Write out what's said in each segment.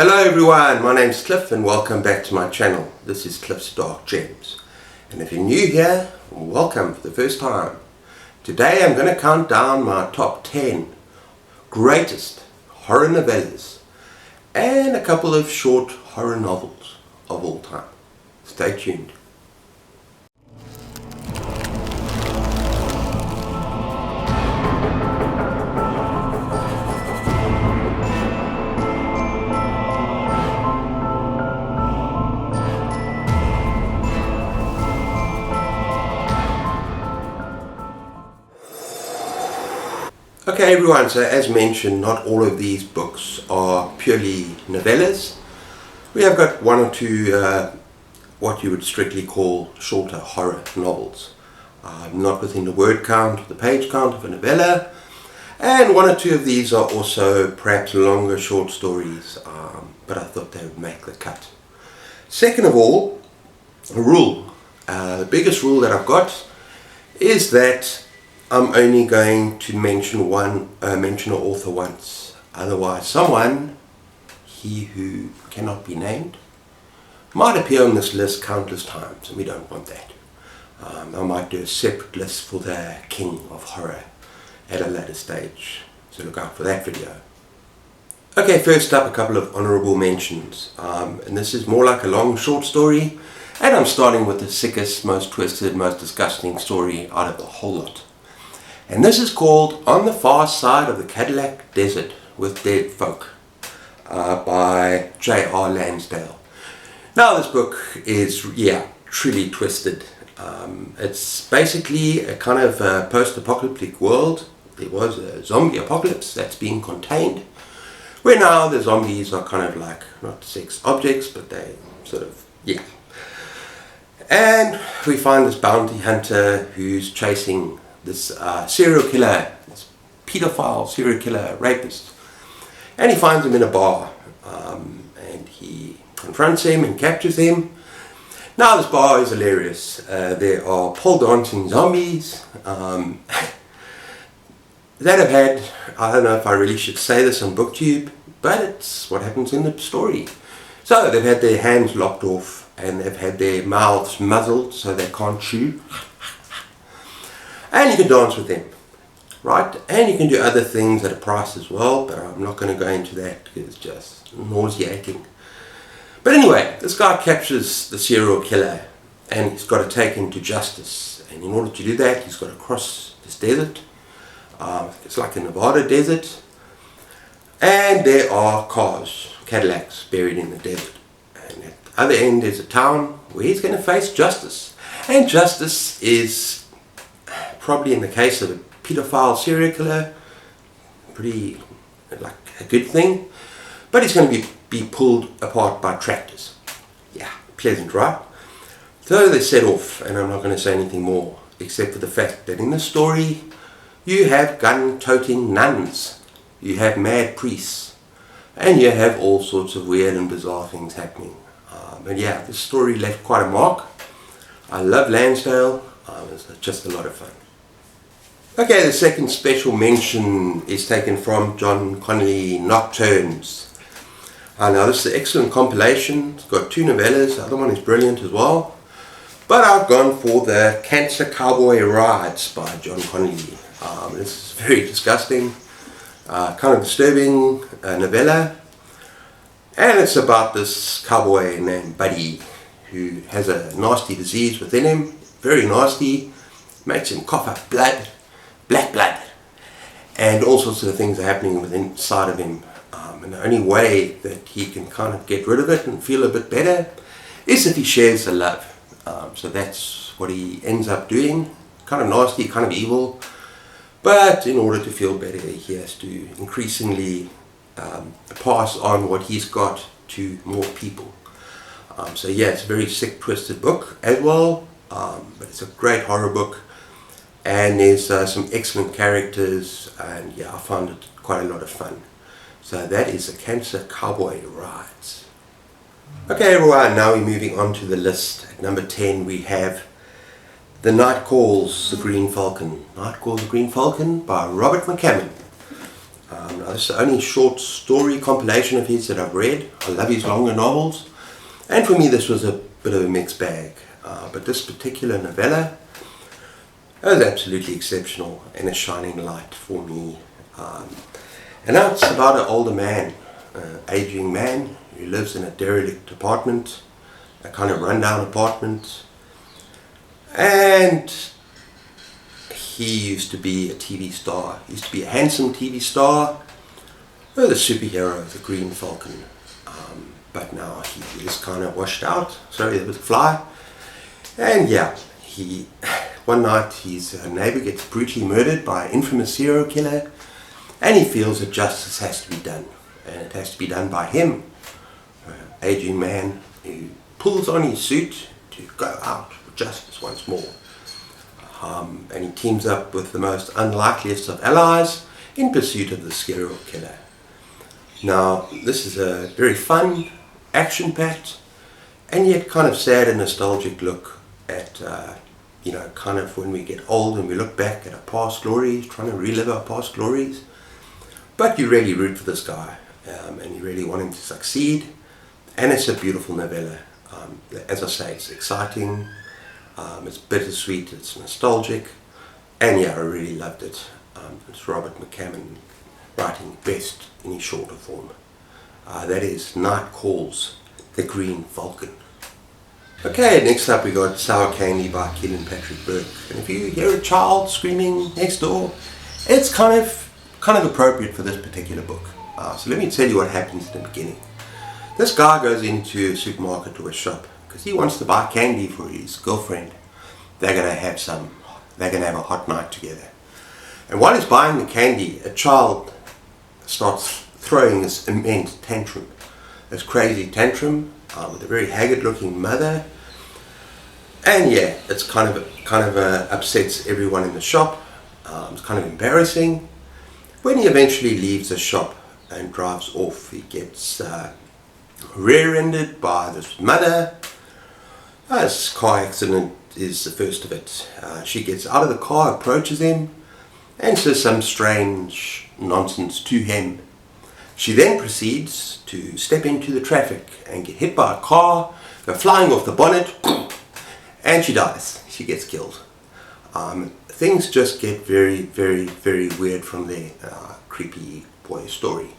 Hello everyone, my name's Cliff and welcome back to my channel. This is Cliff's Dark Gems. And if you're new here, welcome for the first time. Today I'm going to count down my top 10 greatest horror novellas and a couple of short horror novels of all time. Stay tuned. Okay everyone, so as mentioned, not all of these books are purely novellas. We have got one or two what you would strictly call shorter horror novels. Not within the word count, the page count of a novella. And one or two of these are also perhaps longer short stories, but I thought they would make the cut. Second of all, a rule. The biggest rule that I've got is that I'm only going to mention an author once. Otherwise, someone, he who cannot be named, might appear on this list countless times, and we don't want that. I might do a separate list for the king of horror at a later stage, so look out for that video. Okay, first up, a couple of honourable mentions, and this is more like a long short story, and I'm starting with the sickest, most twisted, most disgusting story out of the whole lot. And this is called On the Far Side of the Cadillac Desert with Dead Folk by J.R. Lansdale. Now this book is, truly twisted. It's basically a kind of post-apocalyptic world. There was a zombie apocalypse that's being contained, where now the zombies are kind of like, not sex objects, but they sort of, And we find this bounty hunter who's chasing this serial killer, this pedophile serial killer, rapist, and he finds him in a bar, and he confronts him and captures him. Now this bar is hilarious. There are pole dancing zombies that have had, I don't know if I really should say this on booktube, but it's what happens in the story. So they've had their hands lopped off and they've had their mouths muzzled so they can't chew. And you can dance with them, right? And you can do other things at a price as well, but I'm not going to go into that because it's just nauseating. But anyway, this guy captures the serial killer and he's got to take him to justice. And in order to do that, he's got to cross this desert. It's like a Nevada desert. And there are cars, Cadillacs, buried in the desert. And at the other end is a town where he's going to face justice. And justice is, probably in the case of a pedophile serial killer, pretty like a good thing, but he's going to be pulled apart by tractors. Yeah, pleasant, right? So they set off, and I'm not going to say anything more except for the fact that in this story you have gun-toting nuns, you have mad priests, and you have all sorts of weird and bizarre things happening. And yeah, this story left quite a mark. I love Lansdale. It's just a lot of fun. Okay, the second special mention is taken from John Connolly Nocturnes. Now this is an excellent compilation. It's got two novellas, the other one is brilliant as well. But I've gone for the Cancer Cowboy Rides by John Connolly. This is very disgusting, kind of disturbing novella. And it's about this cowboy named Buddy who has a nasty disease within him, very nasty, makes him cough up blood, black blood, and all sorts of things are happening within inside of him. And the only way that he can kind of get rid of it and feel a bit better is if he shares the love. So that's what he ends up doing, kind of nasty, kind of evil, but in order to feel better he has to increasingly pass on what he's got to more people. So yeah, it's a very sick, twisted book as well, but it's a great horror book. And there's some excellent characters, and yeah, I found it quite a lot of fun. So that is the Cancer Cowboy Rides. Okay everyone, now we're moving on to the list. At number 10 we have The Night Calls the Green Falcon. Night Calls the Green Falcon by Robert McCammon. Now this is the only short story compilation of his that I've read. I love his longer novels, and for me this was a bit of a mixed bag. But this particular novella was absolutely exceptional and a shining light for me. And now it's about an older man, aging man, who lives in a derelict apartment, a kind of rundown apartment, and he used to be a TV star. He used to be a handsome TV star, the superhero, the Green Falcon. But now he is kind of washed out. Sorry, there was a fly. And yeah, one night his neighbor gets brutally murdered by an infamous serial killer, and he feels that justice has to be done. And it has to be done by him, an aging man who pulls on his suit to go out for justice once more. And he teams up with the most unlikeliest of allies in pursuit of the serial killer. Now, this is a very fun, action-packed, and yet kind of sad and nostalgic look at, kind of when we get old and we look back at our past glories, trying to relive our past glories. But you really root for this guy, and you really want him to succeed. And it's a beautiful novella. As I say, it's exciting, it's bittersweet, it's nostalgic, and yeah, I really loved it. It's Robert McCammon writing best in his shorter form. That is Night Calls, the Green Falcon. Okay, next up we got Sour Candy by Keelan Patrick Burke. And if you hear a child screaming next door, it's kind of appropriate for this particular book. So let me tell you what happens in the beginning. This guy goes into a supermarket or a shop because he wants to buy candy for his girlfriend. They're going to have a hot night together. And while he's buying the candy, a child starts throwing this immense tantrum, this crazy tantrum with a very haggard looking mother. And yeah, it's kind of upsets everyone in the shop. It's kind of embarrassing. When he eventually leaves the shop and drives off, he gets rear-ended by this mother. This car accident is the first of it. She gets out of the car, approaches him, and says some strange nonsense to him. She then proceeds to step into the traffic and get hit by a car, go flying off the bonnet, and she dies. She gets killed. Things just get very, very, very weird from there. Creepy boy story.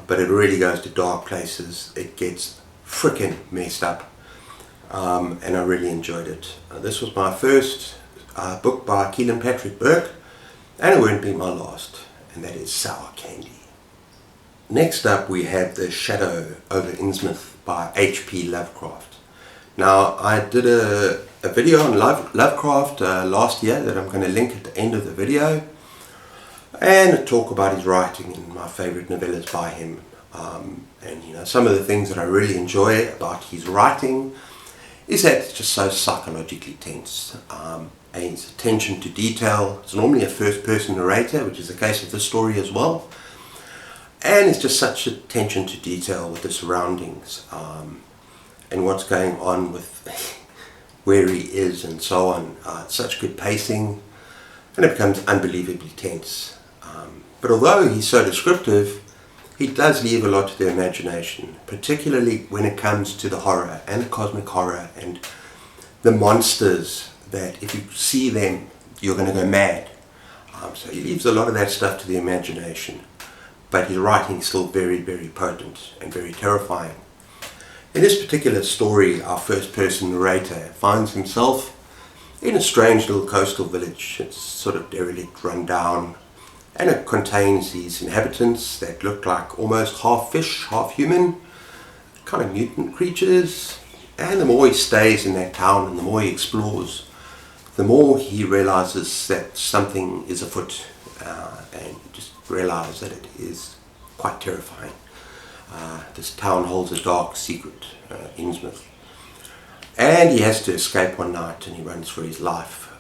But it really goes to dark places. It gets frickin' messed up. And I really enjoyed it. This was my first book by Keelan Patrick Burke, and it won't be my last, and that is Sour Candy. Next up we have The Shadow over Insouth by H.P. Lovecraft. Now, I did a video on Lovecraft last year that I'm going to link at the end of the video, and talk about his writing and my favorite novellas by him. And some of the things that I really enjoy about his writing is that it's just so psychologically tense, and his attention to detail. It's normally a first-person narrator, which is the case of this story as well, and it's just such attention to detail with the surroundings, and what's going on with where he is and so on. Such good pacing, and it becomes unbelievably tense. But although he's so descriptive, he does leave a lot to the imagination, particularly when it comes to the horror and the cosmic horror and the monsters that if you see them, you're going to go mad. So he leaves a lot of that stuff to the imagination, but his writing is still very, very potent and very terrifying. In this particular story, our first-person narrator finds himself in a strange little coastal village. It's sort of derelict, run down, and it contains these inhabitants that look like almost half fish, half human, kind of mutant creatures. And the more he stays in that town and the more he explores, the more he realizes that something is afoot, and just realize that it is quite terrifying. This town holds a dark secret, Insouth. And he has to escape one night and he runs for his life.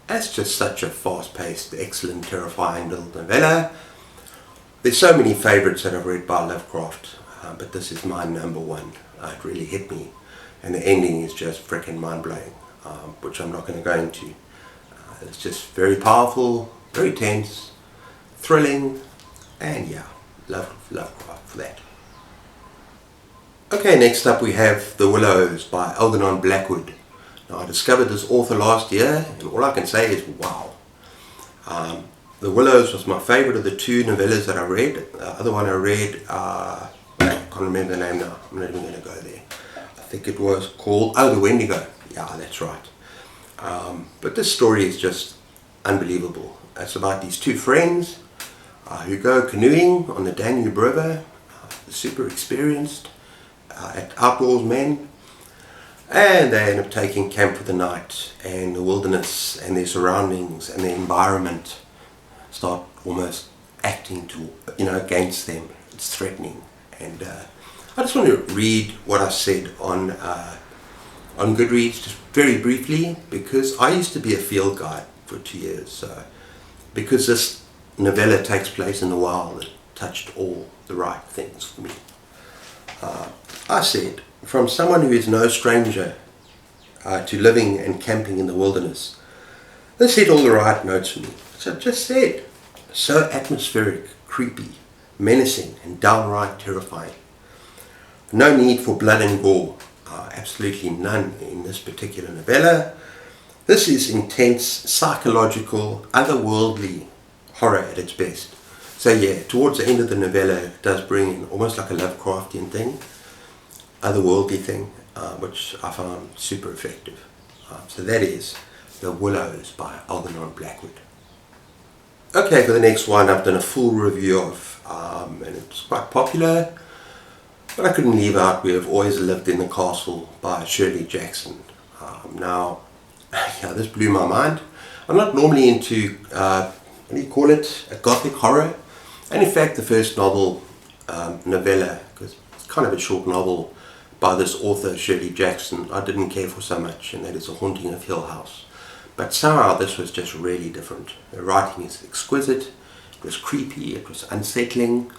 That's just such a fast-paced, excellent, terrifying little novella. There's so many favourites that I've read by Lovecraft, but this is my number one. It really hit me, and the ending is just freaking mind-blowing, which I'm not going to go into. It's just very powerful, very tense, thrilling, And yeah, love for that. Okay, next up we have The Willows by Algernon Blackwood. Now, I discovered this author last year, and all I can say is wow. The Willows was my favourite of the two novellas that I read. The other one I read, I can't remember the name now, I'm not even going to go there. I think it was called, The Wendigo. Yeah, that's right. But this story is just unbelievable. It's about these two friends who go canoeing on the Danube River, super experienced outdoors men, and they end up taking camp for the night, and the wilderness and their surroundings and the environment start almost acting against them. It's threatening. And I just want to read what I said on Goodreads just very briefly, because I used to be a field guide for 2 years. So because this novella takes place in the wild, it touched all the right things for me. I said, from someone who is no stranger to living and camping in the wilderness, this hit all the right notes for me. So I just said, so atmospheric, creepy, menacing, and downright terrifying. No need for blood and gore, absolutely none in this particular novella. This is intense, psychological, otherworldly horror at its best. So yeah, towards the end of the novella, it does bring in almost like a Lovecraftian thing, otherworldly thing, which I found super effective. So that is The Willows by Algernon Blackwood. Okay, for the next one I've done a full review of, and it's quite popular, but I couldn't leave out We Have Always Lived in the Castle by Shirley Jackson. Now, yeah, this blew my mind. I'm not normally into, what do you call it, a gothic horror. And in fact, the first novel, novella, because it's kind of a short novel by this author, Shirley Jackson, I didn't care for so much, and that is A Haunting of Hill House. But somehow this was just really different. The writing is exquisite, it was creepy, it was unsettling.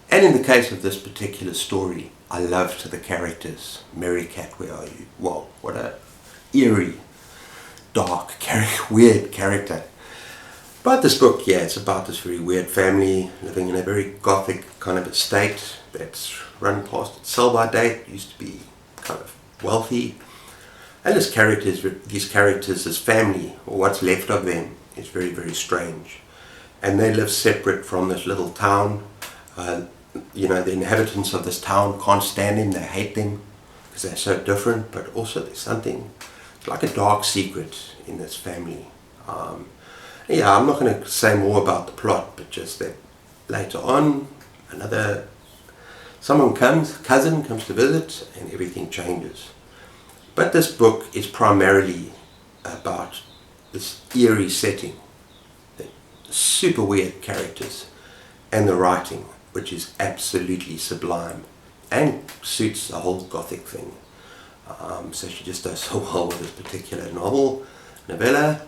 And in the case of this particular story, I loved the characters. Mary Cat, where are you? Wow, what a eerie, dark, weird character. But this book, yeah, it's about this very weird family living in a very gothic kind of estate that's run past its sell-by date, used to be kind of wealthy. And these characters, this family, or what's left of them, is very, very strange. And they live separate from this little town. The inhabitants of this town can't stand them, they hate them, because they're so different, but also there's something, like a dark secret in this family. Yeah, I'm not going to say more about the plot, but just that later on, cousin comes to visit, and everything changes. But this book is primarily about this eerie setting, the super weird characters, and the writing, which is absolutely sublime and suits the whole gothic thing. So she just does so well with this particular novella.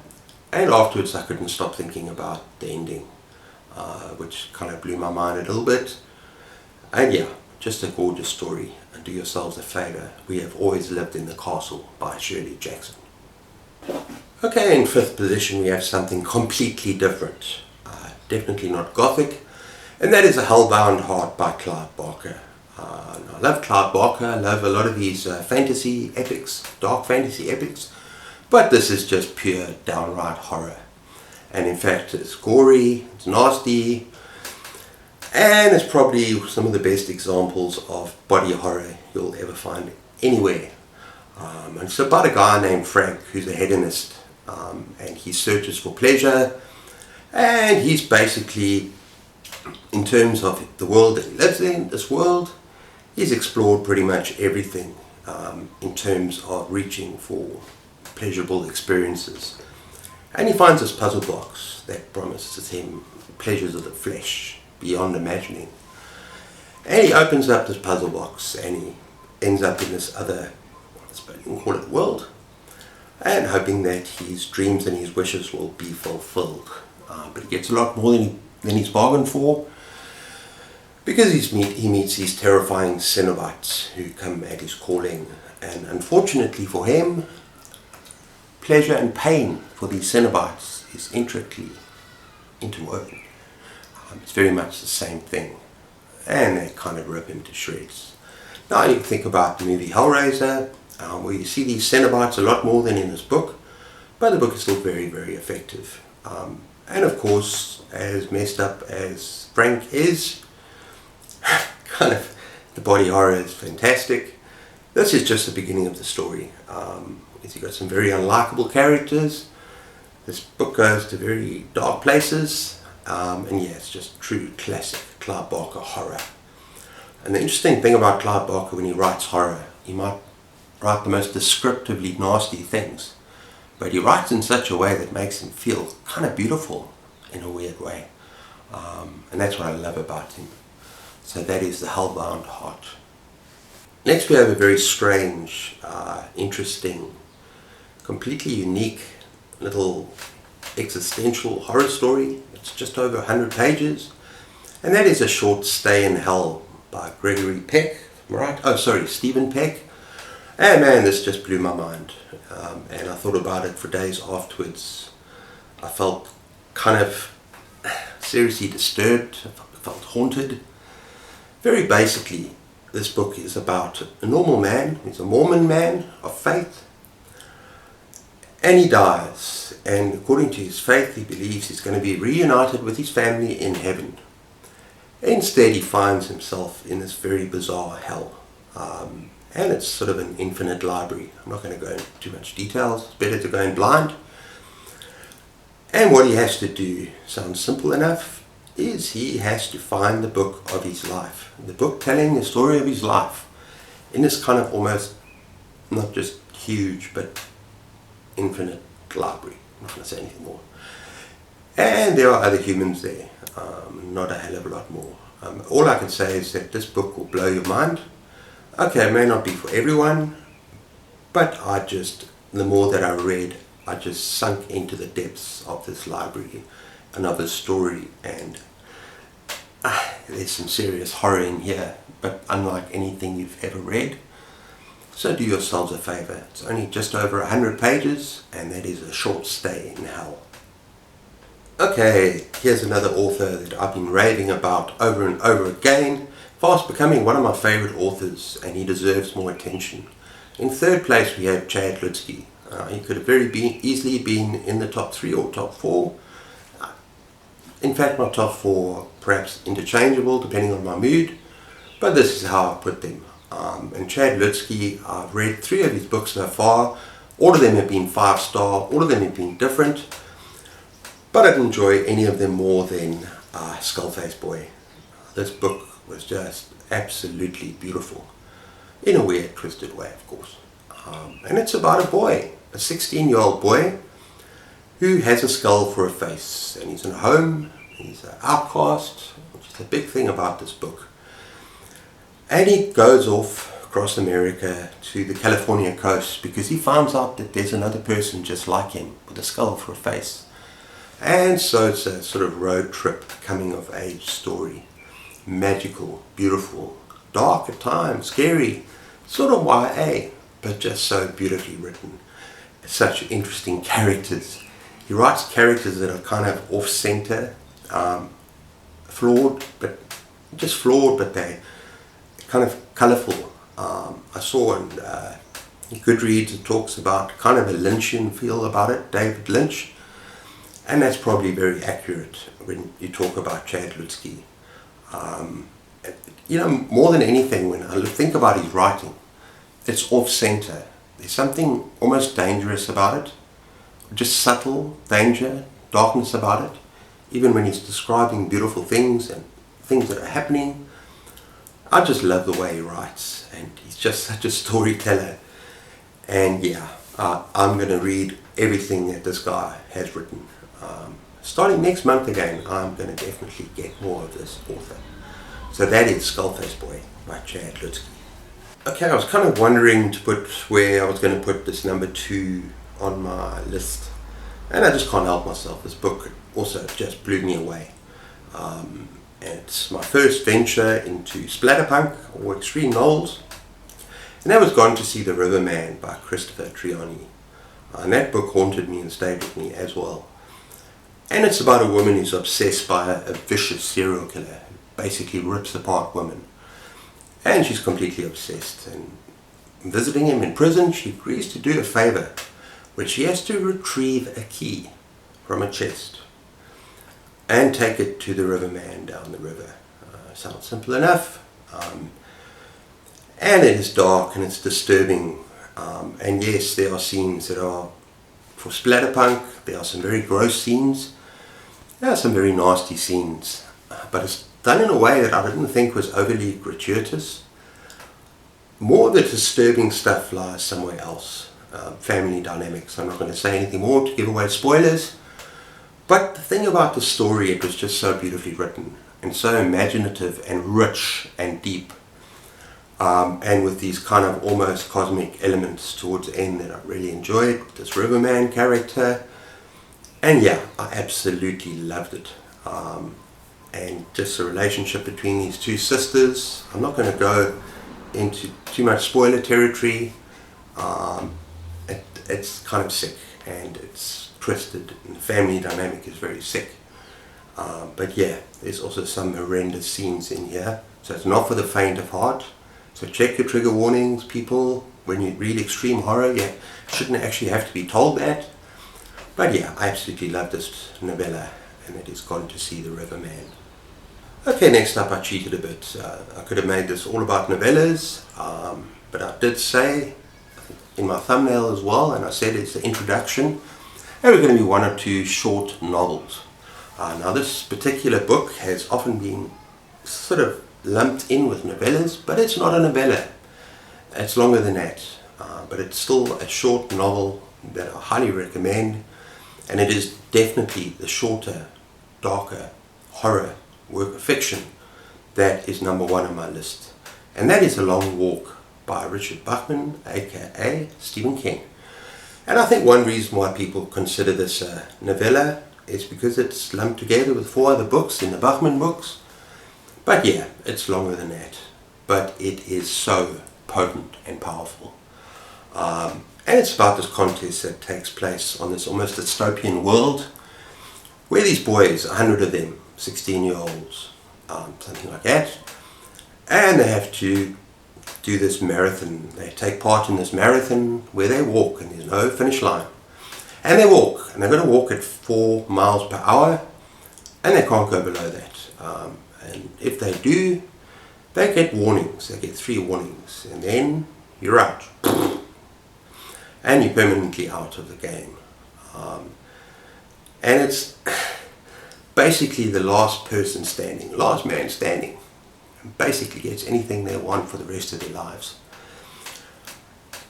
And afterwards I couldn't stop thinking about the ending, which kind of blew my mind a little bit. And yeah, just a gorgeous story. And do yourselves a favour, We Have Always Lived in the Castle by Shirley Jackson. Okay, in fifth position we have something completely different. Definitely not gothic. And that is A Hellbound Heart by Clive Barker. I love Clive Barker, I love a lot of his fantasy epics, dark fantasy epics. But this is just pure, downright horror. And in fact, it's gory, it's nasty, and it's probably some of the best examples of body horror you'll ever find anywhere. And it's about a guy named Frank who's a hedonist, and he searches for pleasure, and he's basically, in terms of the world that he lives in, this world, he's explored pretty much everything in terms of reaching for pleasurable experiences. And he finds this puzzle box that promises him pleasures of the flesh beyond imagining. And he opens up this puzzle box and he ends up in this other, I suppose you can call it, world, and hoping that his dreams and his wishes will be fulfilled. But he gets a lot more than he's bargained for, because he meets these terrifying Cenobites who come at his calling. And unfortunately for him, pleasure and pain for these Cenobites is intricately interwoven. It's very much the same thing, and they kind of rip him to shreds. Now you think about the movie Hellraiser, where you see these Cenobites a lot more than in this book, but the book is still very, very effective. And of course, as messed up as Frank is, kind of the body horror is fantastic. This is just the beginning of the story. You've got some very unlikable characters. This book goes to very dark places, and yeah, it's just true classic Clive Barker horror. And the interesting thing about Clive Barker, when he writes horror, he might write the most descriptively nasty things, but he writes in such a way that makes him feel kind of beautiful in a weird way. And that's what I love about him. So that is the Hellbound Heart. Next we have a very strange, interesting, completely unique little existential horror story. It's just over 100 pages, and that is A Short Stay in Hell by Gregory Peck, right? Oh, sorry, Stephen Peck. And man, this just blew my mind, and I thought about it for days afterwards. I felt kind of seriously disturbed, I felt haunted. Very basically, this book is about a normal man. He's a Mormon man of faith, and he dies, and according to his faith he believes he's going to be reunited with his family in heaven. Instead he finds himself in this very bizarre hell, and it's sort of an infinite library. I'm not going to go into too much details, it's better to go in blind. And what he has to do sounds simple enough, is he has to find the book of his life, the book telling the story of his life, in this kind of almost, not just huge, but infinite library. I'm not going to say anything more. And there are other humans there, not a hell of a lot more. All I can say is that this book will blow your mind. Okay, it may not be for everyone, but the more that I read, I just sunk into the depths of this library and of this story, and there's some serious horror in here, but unlike anything you've ever read. So do yourselves a favour. It's only just over 100 pages, and that is A Short Stay in Hell. Okay, here's another author that I've been raving about over and over again, fast becoming one of my favourite authors, and he deserves more attention. In third place we have Chad Lutsky. He could have easily been in the top 3 or top 4. In fact, my top 4 perhaps interchangeable depending on my mood, but this is how I put them. And Chad Lutsky, I've read 3 of his books so far. All of them have been 5-star, all of them have been different, but I didn't enjoy any of them more than Skullface Boy. This book was just absolutely beautiful, in a weird, twisted way, of course. And it's about a boy, a 16-year-old boy, who has a skull for a face, and he's in a home, he's an outcast, which is a big thing about this book. And he goes off across America to the California coast because he finds out that there's another person just like him with a skull for a face. And so it's a sort of road trip, coming of age story. Magical, beautiful, dark at times, scary, sort of YA, but just so beautifully written. Such interesting characters. He writes characters that are kind of off-center, flawed, but they're kind of colourful. I saw in Goodreads it talks about kind of a Lynchian feel about it, David Lynch, and that's probably very accurate when you talk about Chad Lutsky. You know, more than anything, when I think about his writing, it's off-center. There's something almost dangerous about it, just subtle danger, darkness about it, even when he's describing beautiful things and things that are happening. I just love the way he writes, and he's just such a storyteller. And yeah, I'm going to read everything that this guy has written. Starting next month again, I'm going to definitely get more of this author. So that is Skullface Boy by Chad Lutsky. Okay, I was kind of wondering where I was going to put this number 2 on my list, and I just can't help myself. This book also just blew me away. And it's my first venture into splatterpunk or extreme novels, and that was Gone to See the Riverman by Christopher Trion. And that book haunted me and stayed with me as well. And it's about a woman who's obsessed by a vicious serial killer who basically rips apart women. And she's completely obsessed. And visiting him in prison, she agrees to do a favor, where she has to retrieve a key from a chest and take it to the riverman down the river. Sounds simple enough. And it is dark and it's disturbing. And yes, there are scenes that are for splatterpunk. There are some very gross scenes. There are some very nasty scenes. But it's done in a way that I didn't think was overly gratuitous. More of the disturbing stuff lies somewhere else. Family dynamics. I'm not going to say anything more to give away spoilers. But the thing about the story, it was just so beautifully written and so imaginative and rich and deep. And with these kind of almost cosmic elements towards the end that I really enjoyed. This Riverman character. And yeah, I absolutely loved it. And just the relationship between these two sisters. I'm not going to go into too much spoiler territory. It's kind of sick and it's twisted and the family dynamic is very sick. But yeah, there's also some horrendous scenes in here. So it's not for the faint of heart. So check your trigger warnings, people. When you read extreme horror, you shouldn't actually have to be told that. But yeah, I absolutely love this novella, and it is Gone to See the Riverman. Okay, next up I cheated a bit. I could have made this all about novellas, but I did say in my thumbnail as well, and I said it's the introduction, and we're going to be one or two short novels. Now this particular book has often been sort of lumped in with novellas, but it's not a novella. It's longer than that, but it's still a short novel that I highly recommend, and it is definitely the shorter, darker horror work of fiction that is number one on my list, and that is A Long Walk by Richard Bachman, aka Stephen King. And I think one reason why people consider this a novella is because it's lumped together with 4 other books in the Bachman books. But yeah, it's longer than that, but it is so potent and powerful. And it's about this contest that takes place on this almost dystopian world where these boys, 100 of them, 16-year-olds, something like that, and they have to do this marathon. They take part in this marathon where they walk and there's no finish line. And they walk, and they're going to walk at 4 miles per hour, and they can't go below that. And if they do, they get warnings. They get 3 warnings, and then you're out. And you're permanently out of the game. And it's basically the last person standing, last man standing, basically gets anything they want for the rest of their lives.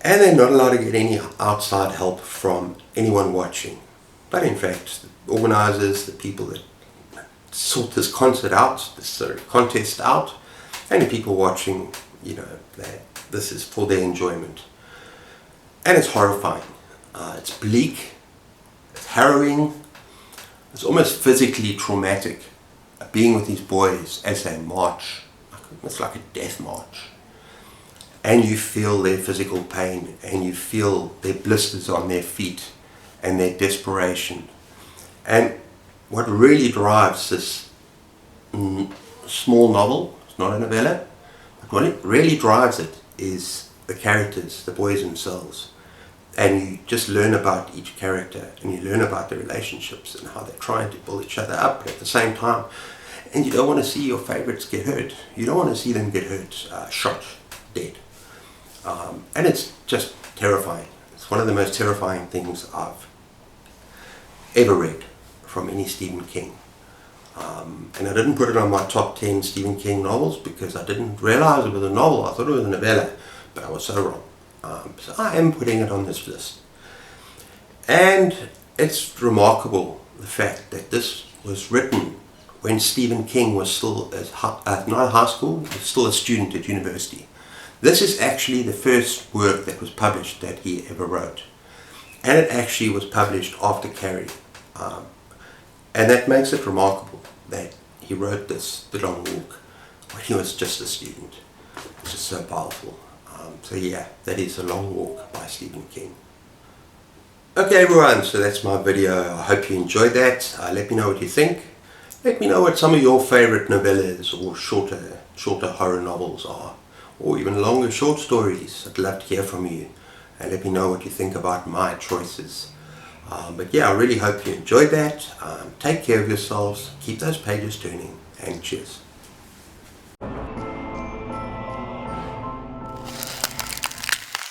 And they're not allowed to get any outside help from anyone watching. But in fact, the organizers, the people that sort this concert out, this contest out, and the people watching, you know, this is for their enjoyment. And it's horrifying. It's bleak, it's harrowing, it's almost physically traumatic. Being with these boys as they march, it's like a death march. And you feel their physical pain, and you feel their blisters on their feet, and their desperation. And what really drives this small novel, it's not a novella, but what really drives it is the characters, the boys themselves. And you just learn about each character, and you learn about their relationships and how they're trying to build each other up at the same time. And you don't want to see your favorites get hurt. You don't want to see them get hurt, shot, dead. And it's just terrifying. It's one of the most terrifying things I've ever read from any Stephen King. And I didn't put it on my top 10 Stephen King novels because I didn't realize it was a novel. I thought it was a novella, but I was so wrong. So I am putting it on this list. And it's remarkable, the fact that this was written when Stephen King was still not at high school, he was still a student at university. This is actually the first work that was published that he ever wrote. And it actually was published after Carrie. And that makes it remarkable that he wrote this, The Long Walk, when he was just a student. It's just so powerful. So yeah, that is A Long Walk by Stephen King. Okay everyone, so that's my video. I hope you enjoyed that. Let me know what you think. Let me know what some of your favorite novellas or shorter horror novels are, or even longer short stories. I'd love to hear from you, and let me know what you think about my choices. But yeah, I really hope you enjoyed that. Take care of yourselves, keep those pages turning, and cheers.